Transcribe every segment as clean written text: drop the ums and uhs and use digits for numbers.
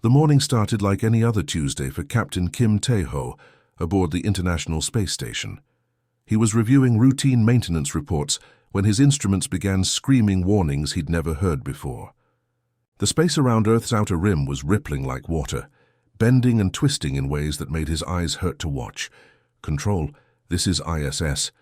The morning started like any other Tuesday for Captain Kim Tae-ho aboard the International Space Station. He was reviewing routine maintenance reports when his instruments began screaming warnings he'd never heard before. The space around Earth's outer rim was rippling like water, bending and twisting in ways that made his eyes hurt to watch. "Control, this is ISS.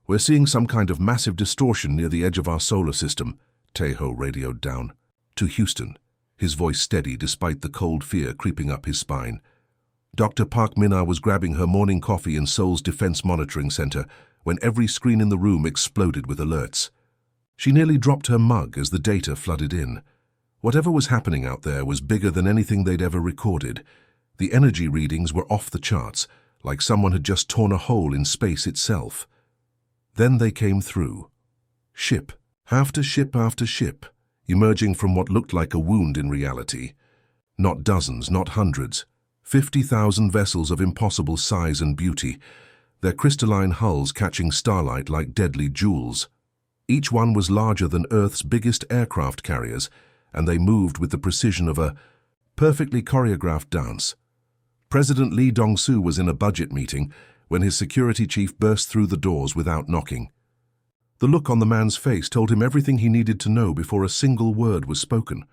We're seeing some kind of massive distortion near the edge of our solar system," Tae-ho radioed down. To Houston, his voice steady despite the cold fear creeping up his spine. Dr. Park Min-ah was grabbing her morning coffee in Seoul's Defense Monitoring Center when every screen in the room exploded with alerts. She nearly dropped her mug as the data flooded in. Whatever was happening out there was bigger than anything they'd ever recorded. The energy readings were off the charts, like someone had just torn a hole in space itself. Then they came through. Ship after ship after ship, emerging from what looked like a wound in reality. Not dozens, not hundreds. 50,000 vessels of impossible size and beauty, their crystalline hulls catching starlight like deadly jewels. Each one was larger than Earth's biggest aircraft carriers, and they moved with the precision of a perfectly choreographed dance. President Lee Dong-soo was in a budget meeting when his security chief burst through the doors without knocking. The look on the man's face told him everything he needed to know before a single word was spoken.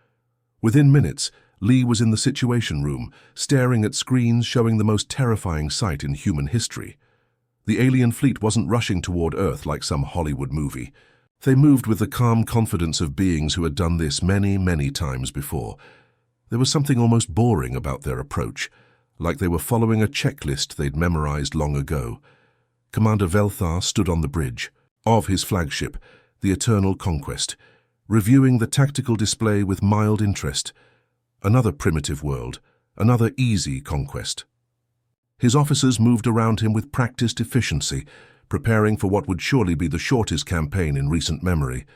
Within minutes, Lee was in the Situation Room, staring at screens showing the most terrifying sight in human history. The alien fleet wasn't rushing toward Earth like some Hollywood movie. They moved with the calm confidence of beings who had done this many, many times before. There was something almost boring about their approach, like they were following a checklist they'd memorized long ago. Commander Velthar stood on the bridge of his flagship, the Eternal Conquest, reviewing the tactical display with mild interest. Another primitive world, another easy conquest. His officers moved around him with practiced efficiency, preparing for what would surely be the shortest campaign in recent memory.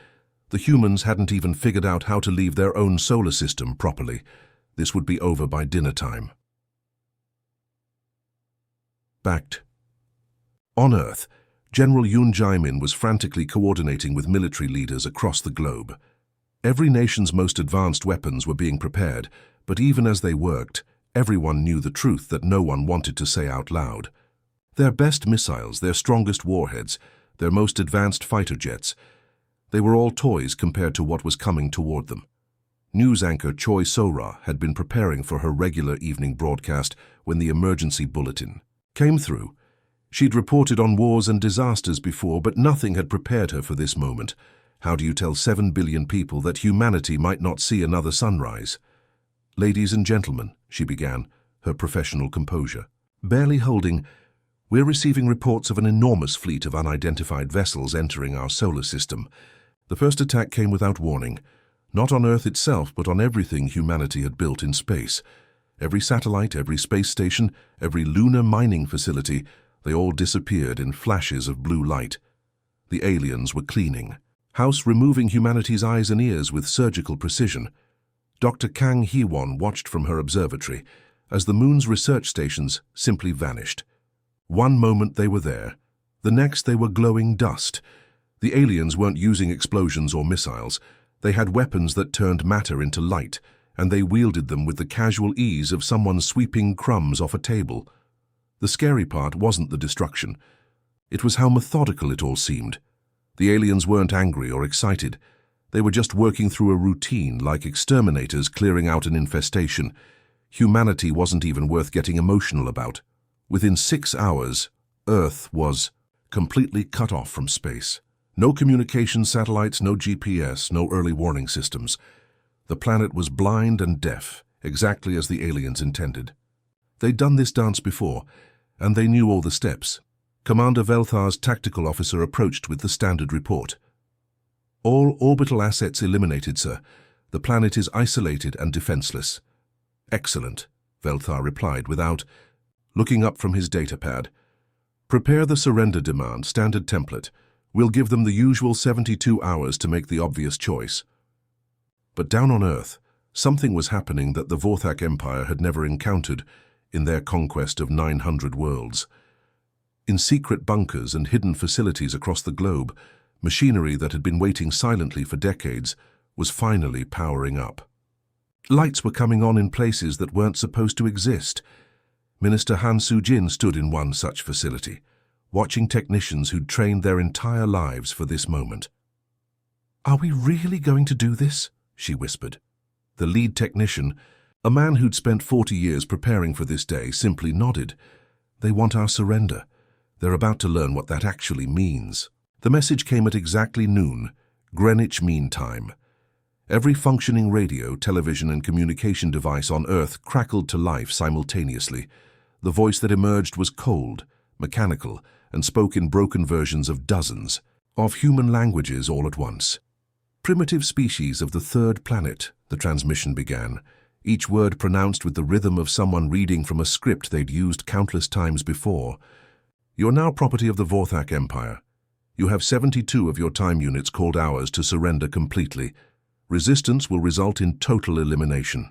The humans hadn't even figured out how to leave their own solar system properly. This would be over by dinner time. Backed. On Earth, General Yoon Jae-min was frantically coordinating with military leaders across the globe. Every nation's most advanced weapons were being prepared, but even as they worked, everyone knew the truth that no one wanted to say out loud. Their best missiles, their strongest warheads, their most advanced fighter jets, they were all toys compared to what was coming toward them. News anchor Choi So-ra had been preparing for her regular evening broadcast when the emergency bulletin came through. She'd reported on wars and disasters before, but nothing had prepared her for this moment. How do you tell 7 billion people that humanity might not see another sunrise? "Ladies and gentlemen," she began, her professional composure barely holding, "we're receiving reports of an enormous fleet of unidentified vessels entering our solar system. The first attack came without warning, not on Earth itself, but on everything humanity had built in space. Every satellite, every space station, every lunar mining facility, they all disappeared in flashes of blue light. The aliens were cleaning house, removing humanity's eyes and ears with surgical precision." Dr. Kang Hee-won watched from her observatory as the moon's research stations simply vanished. One moment they were there, the next they were glowing dust. The aliens weren't using explosions or missiles. They had weapons that turned matter into light, and they wielded them with the casual ease of someone sweeping crumbs off a table. The scary part wasn't the destruction. It was how methodical it all seemed. The aliens weren't angry or excited. They were just working through a routine, like exterminators clearing out an infestation. Humanity wasn't even worth getting emotional about. Within 6 hours, Earth was completely cut off from space. No communication satellites, no GPS, no early warning systems. The planet was blind and deaf, exactly as the aliens intended. They'd done this dance before, and they knew all the steps. Commander Velthar's tactical officer approached with the standard report. "All orbital assets eliminated, sir. The planet is isolated and defenseless." "Excellent," Velthar replied without looking up from his datapad. "Prepare the surrender demand, standard template. We'll give them the usual 72 hours to make the obvious choice." But down on Earth, something was happening that the Vorthak Empire had never encountered in their conquest of 900 worlds. In secret bunkers and hidden facilities across the globe, machinery that had been waiting silently for decades was finally powering up. Lights were coming on in places that weren't supposed to exist. Minister Han Soo-jin stood in one such facility, watching technicians who'd trained their entire lives for this moment. "Are we really going to do this?" she whispered. The lead technician, a man who'd spent 40 years preparing for this day, simply nodded. "They want our surrender. They're about to learn what that actually means." The message came at exactly noon, Greenwich Mean Time. Every functioning radio, television, and communication device on Earth crackled to life simultaneously. The voice that emerged was cold, mechanical, and spoke in broken versions of dozens of human languages all at once. "Primitive species of the third planet," the transmission began, each word pronounced with the rhythm of someone reading from a script they'd used countless times before. "You're now property of the Vorthak Empire. You have 72 of your time units called hours to surrender completely. Resistance will result in total elimination."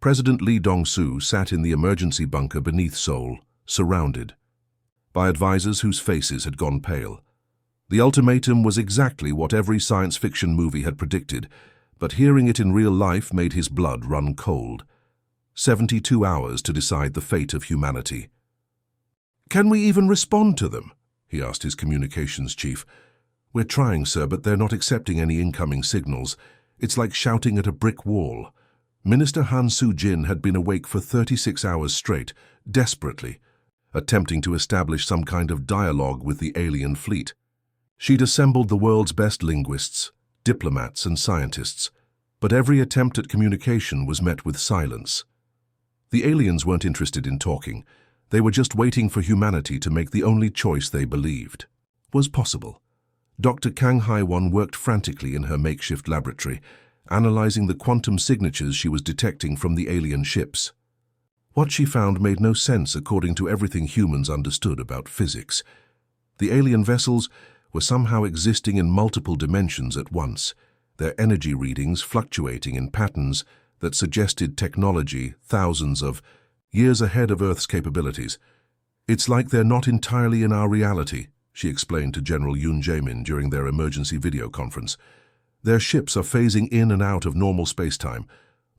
President Lee Dong-soo sat in the emergency bunker beneath Seoul, surrounded by advisors whose faces had gone pale. The ultimatum was exactly what every science fiction movie had predicted, but hearing it in real life made his blood run cold. 72 hours to decide the fate of humanity. "Can we even respond to them?" he asked his communications chief. "We're trying, sir, but they're not accepting any incoming signals. It's like shouting at a brick wall." Minister Han Soo-jin had been awake for 36 hours straight, desperately, attempting to establish some kind of dialogue with the alien fleet. She'd assembled the world's best linguists, diplomats, and scientists, but every attempt at communication was met with silence. The aliens weren't interested in talking. They were just waiting for humanity to make the only choice they believed was possible. Dr. Kang Hai-won worked frantically in her makeshift laboratory, analyzing the quantum signatures she was detecting from the alien ships. What she found made no sense according to everything humans understood about physics. The alien vessels were somehow existing in multiple dimensions at once, their energy readings fluctuating in patterns that suggested technology thousands of years ahead of Earth's capabilities. "It's like they're not entirely in our reality," she explained to General Yoon Jae-min during their emergency video conference. "Their ships are phasing in and out of normal space-time.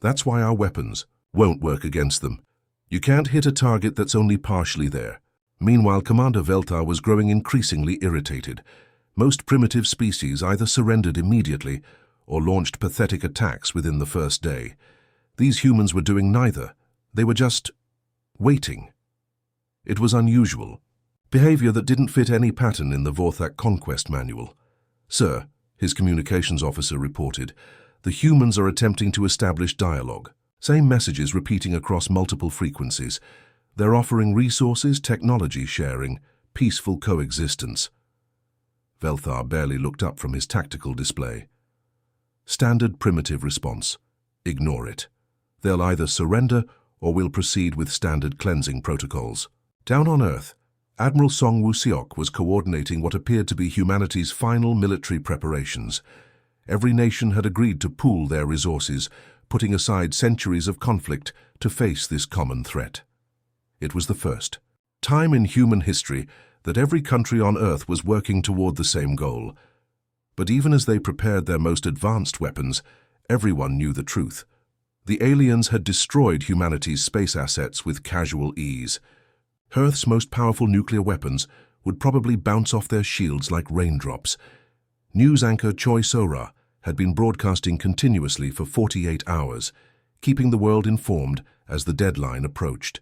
That's why our weapons won't work against them. You can't hit a target that's only partially there." Meanwhile, Commander Veltar was growing increasingly irritated. Most primitive species either surrendered immediately or launched pathetic attacks within the first day. These humans were doing neither. They were just waiting. It was unusual, behavior that didn't fit any pattern in the Vorthak Conquest Manual. "Sir," his communications officer reported, "the humans are attempting to establish dialogue. Same messages repeating across multiple frequencies. They're offering resources, technology sharing, peaceful coexistence." Velthar barely looked up from his tactical display. "Standard primitive response. Ignore it. They'll either surrender or we'll proceed with standard cleansing protocols." Down on Earth, Admiral Song Woo-seok was coordinating what appeared to be humanity's final military preparations. Every nation had agreed to pool their resources, putting aside centuries of conflict to face this common threat. It was the first time in human history that every country on Earth was working toward the same goal. But even as they prepared their most advanced weapons, everyone knew the truth. The aliens had destroyed humanity's space assets with casual ease. Earth's most powerful nuclear weapons would probably bounce off their shields like raindrops. News anchor Choi So-ra had been broadcasting continuously for 48 hours, keeping the world informed as the deadline approached.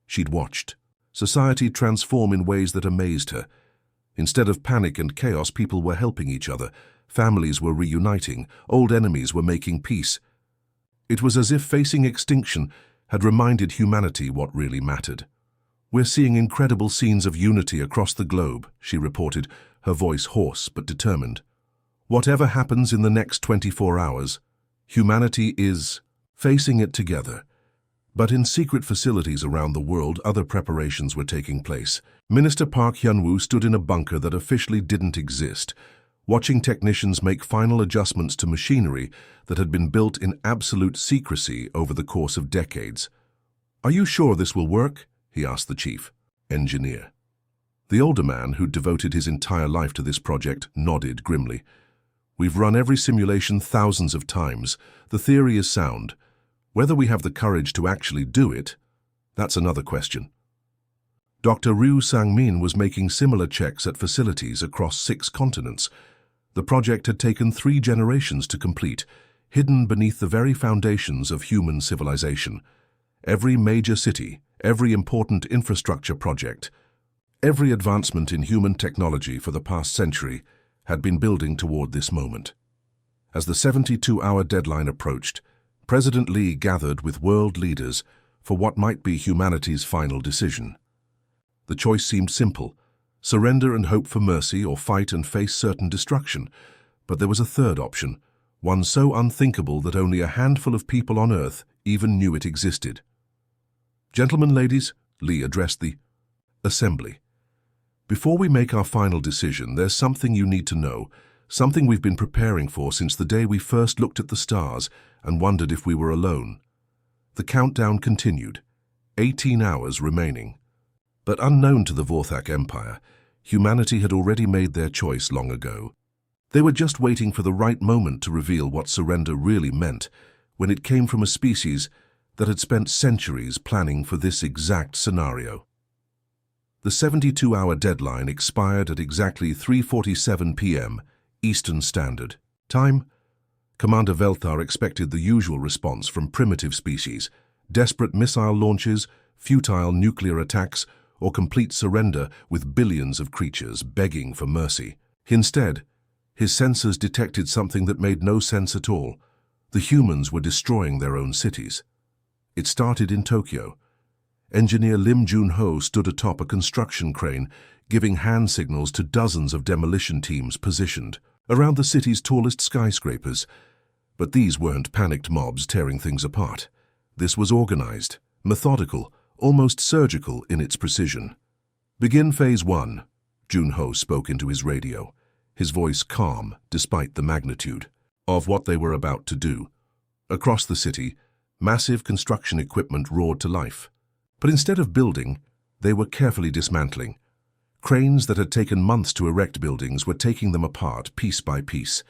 She'd watched society transform in ways that amazed her. Instead of panic and chaos, people were helping each other. Families were reuniting. Old enemies were making peace. It was as if facing extinction had reminded humanity what really mattered. "We're seeing incredible scenes of unity across the globe," she reported, her voice hoarse but determined. "Whatever happens in the next 24 hours, humanity is facing it together." But in secret facilities around the world, other preparations were taking place. Minister Park Hyun-woo stood in a bunker that officially didn't exist, watching technicians make final adjustments to machinery that had been built in absolute secrecy over the course of decades. "Are you sure this will work?" he asked the chief engineer. The older man, who'd devoted his entire life to this project, nodded grimly. "We've run every simulation thousands of times. The theory is sound. Whether we have the courage to actually do it, that's another question. Dr. Ryu Sang-min was making similar checks at facilities across 6 continents. The project had taken 3 generations to complete, hidden beneath the very foundations of human civilization. Every major city, every important infrastructure project, every advancement in human technology for the past century had been building toward this moment. As the 72-hour deadline approached, President Lee gathered with world leaders for what might be humanity's final decision. The choice seemed simple: surrender and hope for mercy, or fight and face certain destruction. But there was a third option, one so unthinkable that only a handful of people on Earth even knew it existed. "Gentlemen, ladies," Lee addressed the assembly. "Before we make our final decision, there's something you need to know, something we've been preparing for since the day we first looked at the stars and wondered if we were alone." The countdown continued, 18 hours remaining. But unknown to the Vorthak Empire, humanity had already made their choice long ago. They were just waiting for the right moment to reveal what surrender really meant, when it came from a species that had spent centuries planning for this exact scenario. The 72-hour deadline expired at exactly 3:47 p.m. Eastern Standard Time. Commander Velthar expected the usual response from primitive species: desperate missile launches, futile nuclear attacks, or complete surrender with billions of creatures begging for mercy. Instead, his sensors detected something that made no sense at all. The humans were destroying their own cities. It started in Tokyo. Engineer Lim Jun-ho stood atop a construction crane, giving hand signals to dozens of demolition teams positioned around the city's tallest skyscrapers. But these weren't panicked mobs tearing things apart. This was organized, methodical, almost surgical in its precision. "Begin Phase 1, Jun-ho spoke into his radio, his voice calm despite the magnitude of what they were about to do. Across the city, massive construction equipment roared to life. But instead of building, they were carefully dismantling. Cranes that had taken months to erect buildings were taking them apart piece by piece.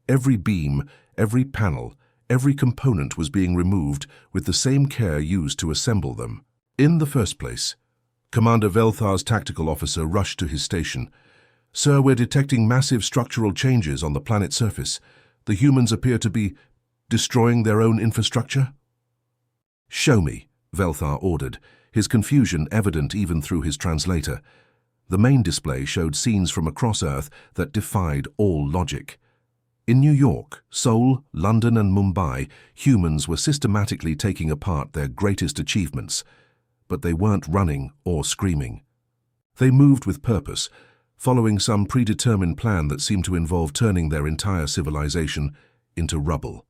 Every beam, every panel, every component was being removed with the same care used to assemble them. In the first place, Commander Velthar's tactical officer rushed to his station. "Sir, we're detecting massive structural changes on the planet's surface. The humans appear to be destroying their own infrastructure." "Show me," Velthar ordered, his confusion evident even through his translator. The main display showed scenes from across Earth that defied all logic. In New York, Seoul, London, and Mumbai, humans were systematically taking apart their greatest achievements. But they weren't running or screaming. They moved with purpose, following some predetermined plan that seemed to involve turning their entire civilization into rubble.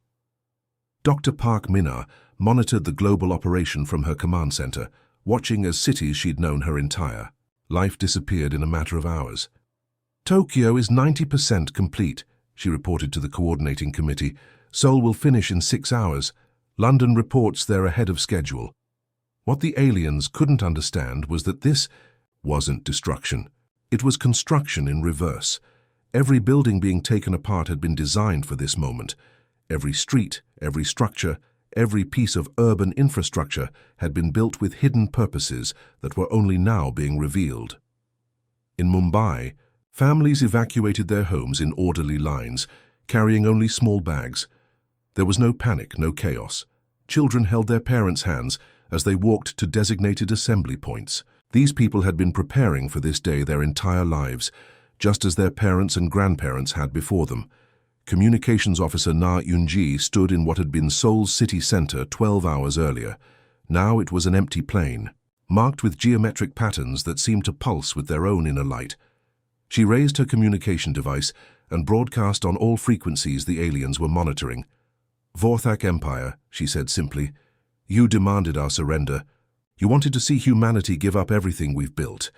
Dr. Park Minna monitored the global operation from her command center, watching as cities she'd known her entire life disappeared in a matter of hours. "Tokyo is 90% complete," she reported to the coordinating committee. "Seoul will finish in 6 hours. London reports they're ahead of schedule." What the aliens couldn't understand was that this wasn't destruction. It was construction in reverse. Every building being taken apart had been designed for this moment. Every street, every structure, every piece of urban infrastructure had been built with hidden purposes that were only now being revealed. In Mumbai, families evacuated their homes in orderly lines, carrying only small bags. There was no panic, no chaos. Children held their parents' hands as they walked to designated assembly points. These people had been preparing for this day their entire lives, just as their parents and grandparents had before them. Communications Officer Na Yunji stood in what had been Seoul's city center 12 hours earlier. Now it was an empty plain, marked with geometric patterns that seemed to pulse with their own inner light. She raised her communication device and broadcast on all frequencies the aliens were monitoring. "Vorthak Empire," she said simply. "You demanded our surrender. You wanted to see humanity give up everything we've built.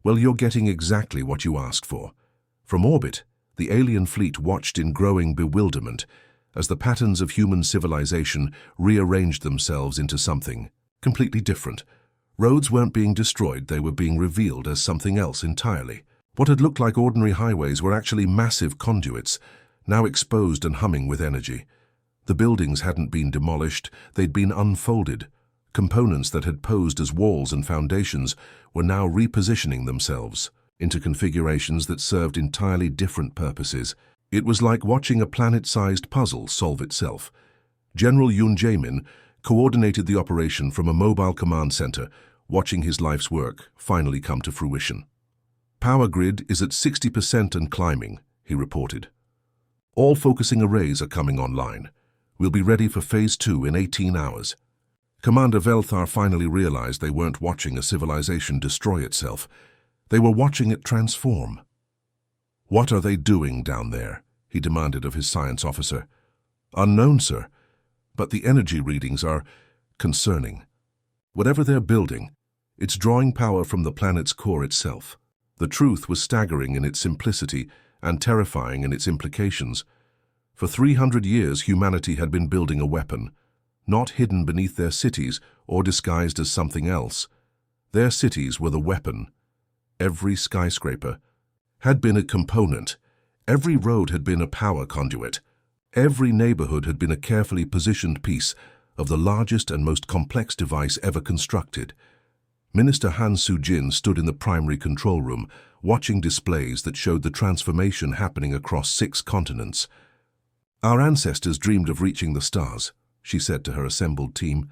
Well, you're getting exactly what you asked for." From orbit, the alien fleet watched in growing bewilderment as the patterns of human civilization rearranged themselves into something completely different. Roads weren't being destroyed, they were being revealed as something else entirely. What had looked like ordinary highways were actually massive conduits, now exposed and humming with energy. The buildings hadn't been demolished, they'd been unfolded. Components that had posed as walls and foundations were now repositioning themselves into configurations that served entirely different purposes. It was like watching a planet-sized puzzle solve itself. General Yoon Jae-min coordinated the operation from a mobile command center, watching his life's work finally come to fruition. "Power grid is at 60% and climbing," he reported. "All focusing arrays are coming online. We'll be ready for Phase 2 in 18 hours. Commander Velthar finally realized they weren't watching a civilization destroy itself. They were watching it transform. "What are they doing down there?" he demanded of his science officer. "Unknown, sir, but the energy readings are concerning. Whatever they're building, it's drawing power from the planet's core itself." The truth was staggering in its simplicity and terrifying in its implications. For 300 years, humanity had been building a weapon, not hidden beneath their cities or disguised as something else. Their cities were the weapon. Every skyscraper had been a component. Every road had been a power conduit. Every neighborhood had been a carefully positioned piece of the largest and most complex device ever constructed. Minister Han Soo-jin stood in the primary control room, watching displays that showed the transformation happening across 6 continents. "Our ancestors dreamed of reaching the stars," she said to her assembled team.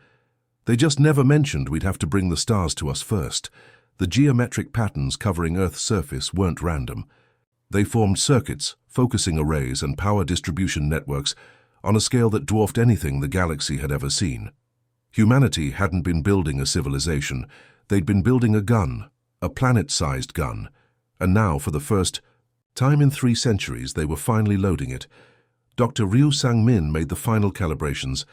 "They just never mentioned we'd have to bring the stars to us first. The geometric patterns covering Earth's surface weren't random. They formed circuits, focusing arrays, and power distribution networks on a scale that dwarfed anything the galaxy had ever seen. Humanity hadn't been building a civilization. They'd been building a gun, a planet-sized gun. And now, for the first time in 3 centuries, they were finally loading it. Dr. Ryu Sang-min made the final calibrations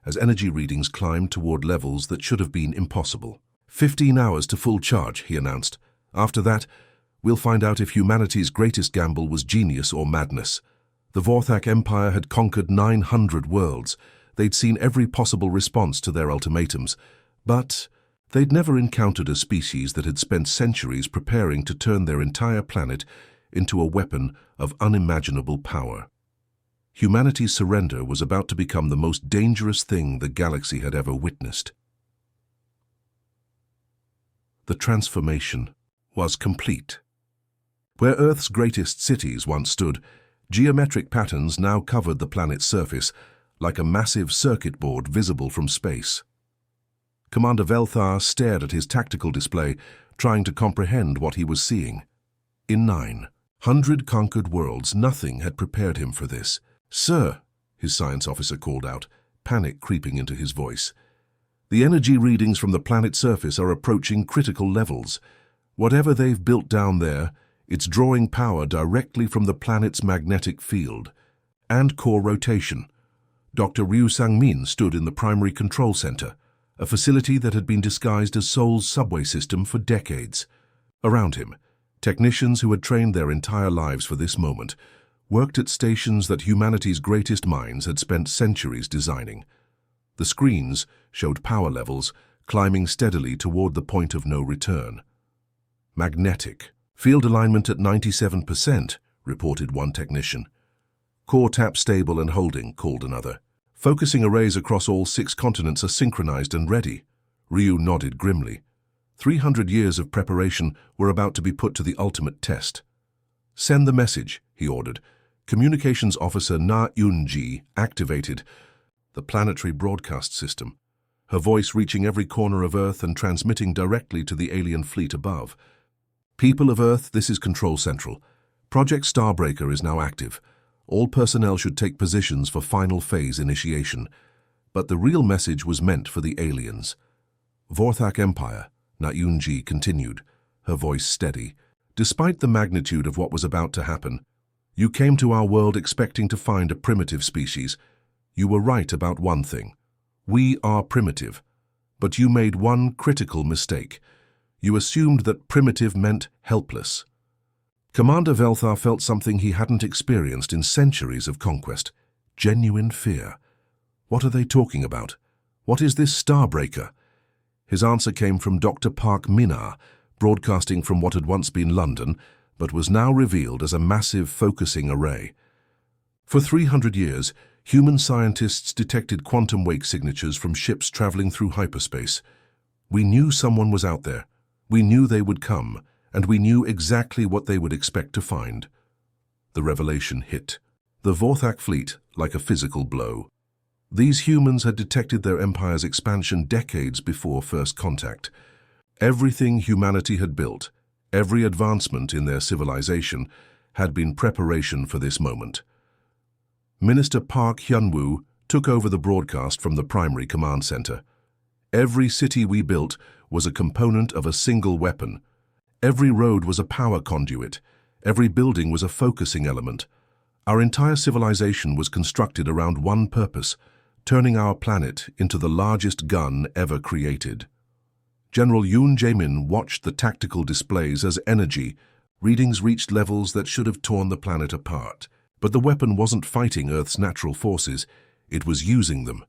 as energy readings climbed toward levels that should have been impossible. 15 hours to full charge, he announced. After that, we'll find out if humanity's greatest gamble was genius or madness. The Vorthak Empire had conquered 900 worlds. They'd seen every possible response to their ultimatums. But they'd never encountered a species that had spent centuries preparing to turn their entire planet into a weapon of unimaginable power. Humanity's surrender was about to become the most dangerous thing the galaxy had ever witnessed. The transformation was complete. Where Earth's greatest cities once stood, geometric patterns now covered the planet's surface, like a massive circuit board visible from space. Commander Velthar stared at his tactical display, trying to comprehend what he was seeing. In 900 conquered worlds, nothing had prepared him for this. "Sir," his science officer called out, panic creeping into his voice. "The energy readings from the planet's surface are approaching critical levels. Whatever they've built down there, it's drawing power directly from the planet's magnetic field and core rotation." Dr. Ryu Sang-min stood in the primary control center, a facility that had been disguised as Seoul's subway system for decades. Around him, technicians who had trained their entire lives for this moment worked at stations that humanity's greatest minds had spent centuries designing. The screens showed power levels climbing steadily toward the point of no return. "Magnetic. Field alignment at 97%, reported one technician. "Core tap stable and holding," called another. "Focusing arrays across all 6 continents are synchronized and ready." Ryu nodded grimly. 300 years of preparation were about to be put to the ultimate test. "Send the message," he ordered. Communications Officer Na Eun-ji activated the planetary broadcast system, her voice reaching every corner of Earth and transmitting directly to the alien fleet above. "People of Earth, this is Control Central. Project Starbreaker is now active. All personnel should take positions for final phase initiation." But the real message was meant for the aliens. "Vorthak Empire," Na Eun-ji continued, her voice steady. "Despite the magnitude of what was about to happen, you came to our world expecting to find a primitive species. You were right about one thing. We are primitive. But you made one critical mistake. You assumed that primitive meant helpless." Commander Velthar felt something he hadn't experienced in centuries of conquest. Genuine fear. "What are they talking about? What is this Starbreaker?" His answer came from Dr. Park Min-ah, broadcasting from what had once been London, but was now revealed as a massive focusing array. For 300 years, Human scientists detected quantum wake signatures from ships traveling through hyperspace. We knew someone was out there. We knew they would come, and we knew exactly what they would expect to find. The revelation hit the Vorthak fleet like a physical blow. These humans had detected their empire's expansion decades before first contact. Everything humanity had built, every advancement in their civilization, had been preparation for this moment. Minister Park Hyun-woo took over the broadcast from the primary command center. Every city we built was a component of a single weapon. Every road was a power conduit. Every building was a focusing element. Our entire civilization was constructed around one purpose: turning our planet into the largest gun ever created. General Yoon Jae-min watched the tactical displays as energy readings reached levels that should have torn the planet apart. But the weapon wasn't fighting Earth's natural forces, it was using them.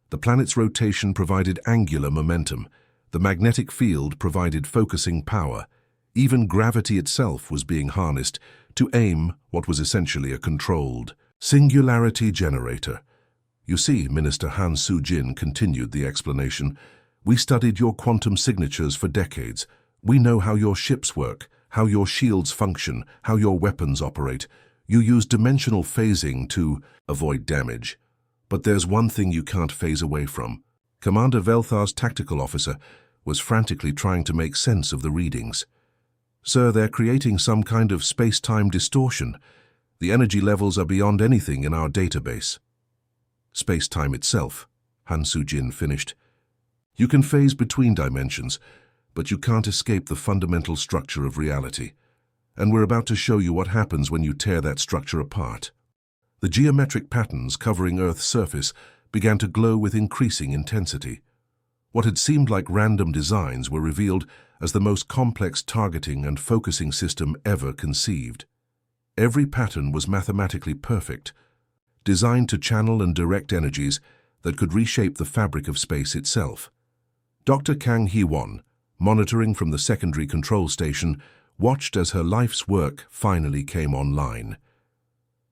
The planet's rotation provided angular momentum. The magnetic field provided focusing power. Even gravity itself was being harnessed to aim what was essentially a controlled singularity generator. You see, Minister Han Soo-jin continued the explanation, we studied your quantum signatures for decades. We know how your ships work, how your shields function, how your weapons operate. You use dimensional phasing to avoid damage. But there's one thing you can't phase away from. Commander Velthar's tactical officer was frantically trying to make sense of the readings. Sir, they're creating some kind of space-time distortion. The energy levels are beyond anything in our database. Space-time itself, Han Soo-jin finished. You can phase between dimensions, but you can't escape the fundamental structure of reality. And we're about to show you what happens when you tear that structure apart. The geometric patterns covering Earth's surface began to glow with increasing intensity. What had seemed like random designs were revealed as the most complex targeting and focusing system ever conceived. Every pattern was mathematically perfect, designed to channel and direct energies that could reshape the fabric of space itself. Dr. Kang Hee-won, monitoring from the secondary control station, watched as her life's work finally came online.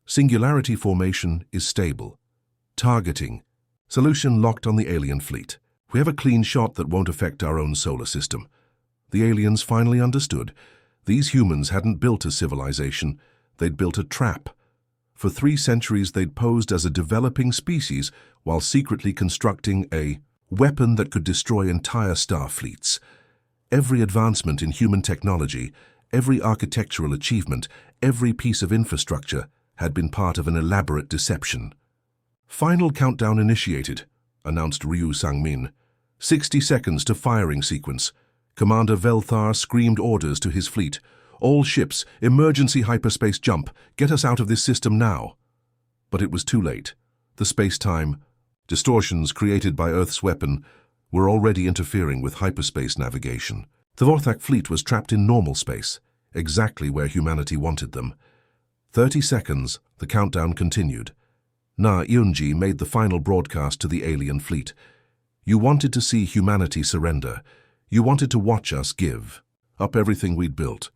Singularity formation is stable. Targeting. Solution locked on the alien fleet. We have a clean shot that won't affect our own solar system. The aliens finally understood. These humans hadn't built a civilization, they'd built a trap. For 3 centuries they'd posed as a developing species while secretly constructing a weapon that could destroy entire star fleets. Every advancement in human technology, every architectural achievement, every piece of infrastructure had been part of an elaborate deception. Final countdown initiated, announced Ryu Sang-min. 60 seconds to firing sequence. Commander Velthar screamed orders to his fleet. All ships, emergency hyperspace jump. Get us out of this system now. But it was too late. The space-time distortions created by Earth's weapon were already interfering with hyperspace navigation. The Vorthak fleet was trapped in normal space, exactly where humanity wanted them. 30 seconds, the countdown continued. Na Eunji made the final broadcast to the alien fleet. You wanted to see humanity surrender. You wanted to watch us give up everything we'd built.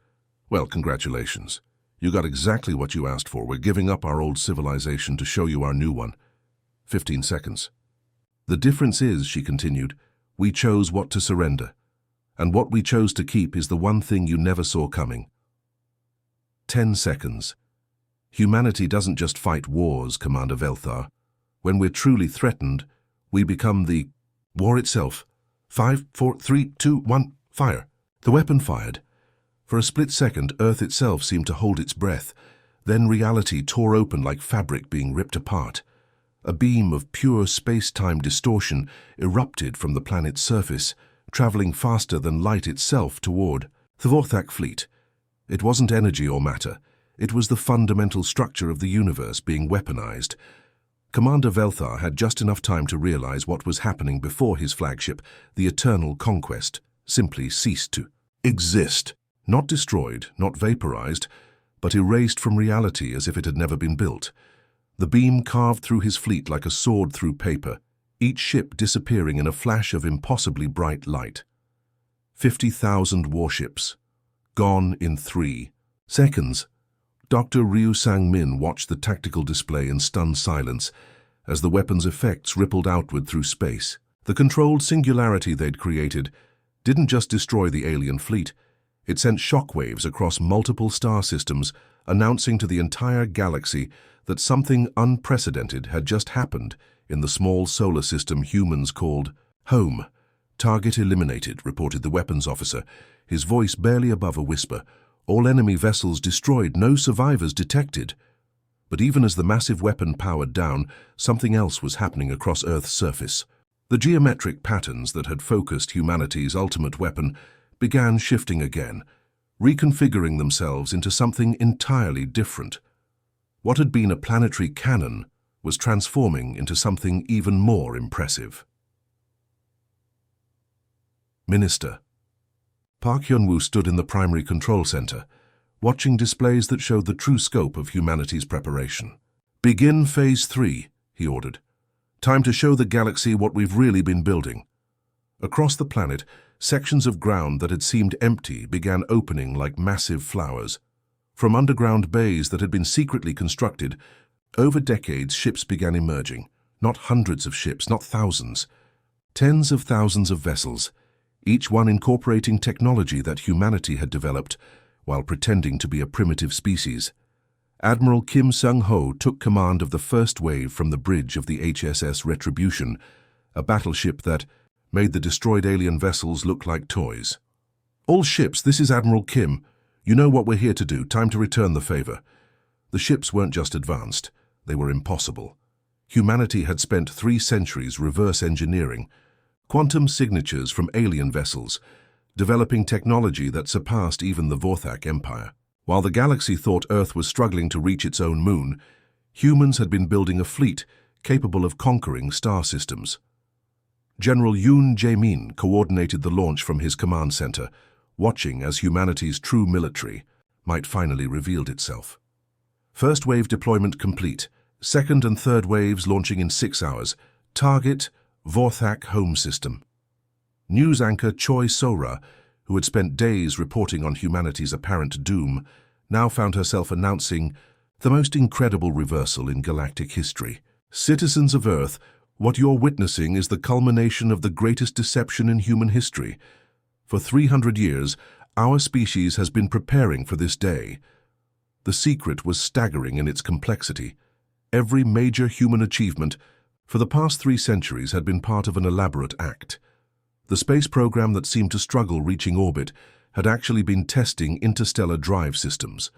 Well, congratulations. You got exactly what you asked for. We're giving up our old civilization to show you our new one. 15 seconds. The difference is, she continued, we chose what to surrender. And what we chose to keep is the one thing you never saw coming. 10 seconds. Humanity doesn't just fight wars, Commander Velthar. When we're truly threatened, we become the war itself. 5, 4, 3, 2, 1, fire. The weapon fired. For a split second, Earth itself seemed to hold its breath. Then reality tore open like fabric being ripped apart. A beam of pure space-time distortion erupted from the planet's surface, traveling faster than light itself toward the Vorthak fleet. It wasn't energy or matter. It was the fundamental structure of the universe being weaponized. Commander Velthar had just enough time to realize what was happening before his flagship, the Eternal Conquest, simply ceased to exist. Not destroyed, not vaporized, but erased from reality as if it had never been built. The beam carved through his fleet like a sword through paper, each ship disappearing in a flash of impossibly bright light. 50,000 warships, gone in 3 seconds. Dr. Ryu Sang-min watched the tactical display in stunned silence. as the weapon's effects rippled outward through space. The controlled singularity they'd created didn't just destroy the alien fleet, it sent shockwaves across multiple star systems, announcing to the entire galaxy that something unprecedented had just happened in the small solar system humans called home. "Target eliminated," reported the weapons officer, his voice barely above a whisper. "All enemy vessels destroyed, no survivors detected." But even as the massive weapon powered down, something else was happening across Earth's surface. The geometric patterns that had focused humanity's ultimate weapon began shifting again, reconfiguring themselves into something entirely different. What had been a planetary cannon was transforming into something even more impressive. Minister. Park Hyun-woo stood in the primary control center, watching displays that showed the true scope of humanity's preparation. "Begin Phase 3, he ordered. "Time to show the galaxy what we've really been building." Across the planet, sections of ground that had seemed empty began opening like massive flowers. From underground bays that had been secretly constructed, over decades ships began emerging. Not hundreds of ships, not thousands. Tens of thousands of vessels, each one incorporating technology that humanity had developed while pretending to be a primitive species. Admiral Kim Sung-ho took command of the first wave from the bridge of the HSS Retribution, a battleship that made the destroyed alien vessels look like toys. "All ships, this is Admiral Kim. You know what we're here to do. Time to return the favor." The ships weren't just advanced, they were impossible. Humanity had spent 3 centuries reverse engineering quantum signatures from alien vessels, developing technology that surpassed even the Vorthak Empire. While the galaxy thought Earth was struggling to reach its own moon, humans had been building a fleet capable of conquering star systems. General Yoon Jae-min coordinated the launch from his command center, watching as humanity's true military might finally reveal itself. First wave deployment complete, second and third waves launching in 6 hours. Target, Vorthak Home System. News anchor Choi So-ra, who had spent days reporting on humanity's apparent doom, now found herself announcing the most incredible reversal in galactic history. "Citizens of Earth, what you're witnessing is the culmination of the greatest deception in human history. For 300 years, our species has been preparing for this day." The secret was staggering in its complexity. Every major human achievement for the past 3 centuries had been part of an elaborate act. The space program that seemed to struggle reaching orbit had actually been testing interstellar drive systems.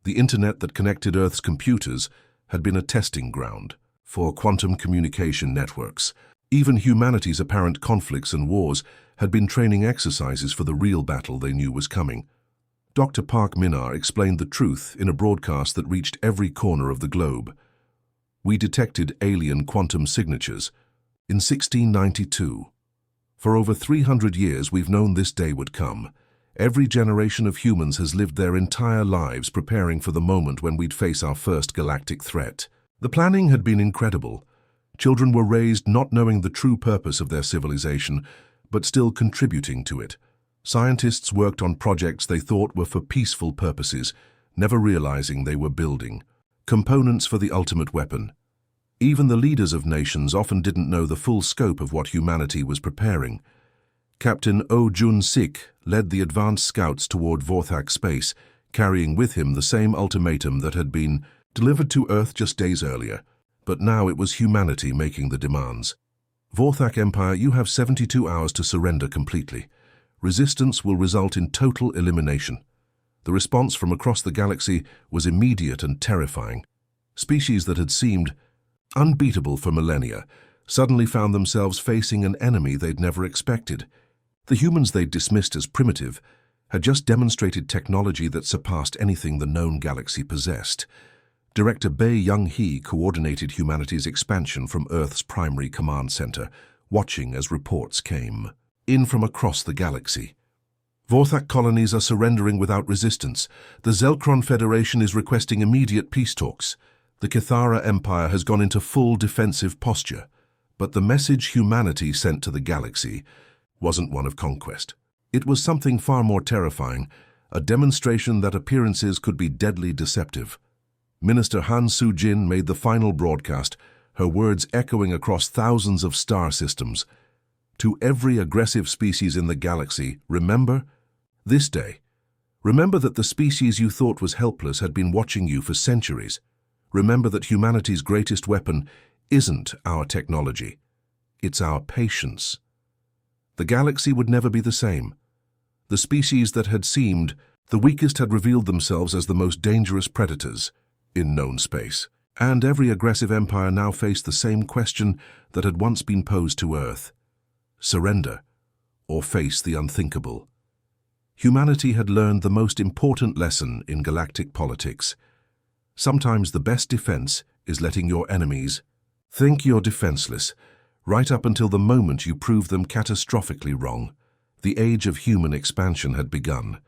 The internet that connected Earth's computers had been a testing ground for quantum communication networks. Even humanity's apparent conflicts and wars had been training exercises for the real battle they knew was coming. Dr. Park Min-ah explained the truth in a broadcast that reached every corner of the globe. "We detected alien quantum signatures in 1692. For over 300 years we've known this day would come. Every generation of humans has lived their entire lives preparing for the moment when we'd face our first galactic threat." The planning had been incredible. Children were raised not knowing the true purpose of their civilization, but still contributing to it. Scientists worked on projects they thought were for peaceful purposes, never realizing they were building components for the ultimate weapon. Even the leaders of nations often didn't know the full scope of what humanity was preparing. Captain Oh Jun-sik led the advanced scouts toward Vorthak space, carrying with him the same ultimatum that had been delivered to Earth just days earlier. But now it was humanity making the demands. "Vorthak Empire, you have 72 hours to surrender completely. Resistance will result in total elimination." The response from across the galaxy was immediate and terrifying. Species that had seemed unbeatable for millennia suddenly found themselves facing an enemy they'd never expected. The humans they'd dismissed as primitive had just demonstrated technology that surpassed anything the known galaxy possessed. Director Bae Young-hee coordinated humanity's expansion from Earth's primary command center, watching as reports came in from across the galaxy. "Vorthak colonies are surrendering without resistance. The Zelkron Federation is requesting immediate peace talks. The Kithara Empire has gone into full defensive posture." But the message humanity sent to the galaxy wasn't one of conquest. It was something far more terrifying, a demonstration that appearances could be deadly deceptive. Minister Han Soo-jin made the final broadcast, her words echoing across thousands of star systems. To every aggressive species in the galaxy, remember this day. Remember that the species you thought was helpless had been watching you for centuries. Remember that humanity's greatest weapon isn't our technology. It's our patience. The galaxy would never be the same. The species that had seemed the weakest had revealed themselves as the most dangerous predators in known space. And every aggressive empire now faced the same question that had once been posed to Earth: surrender or face the unthinkable. Humanity had learned the most important lesson in galactic politics. Sometimes the best defense is letting your enemies think you're defenseless, right up until the moment you prove them catastrophically wrong. The age of human expansion had begun.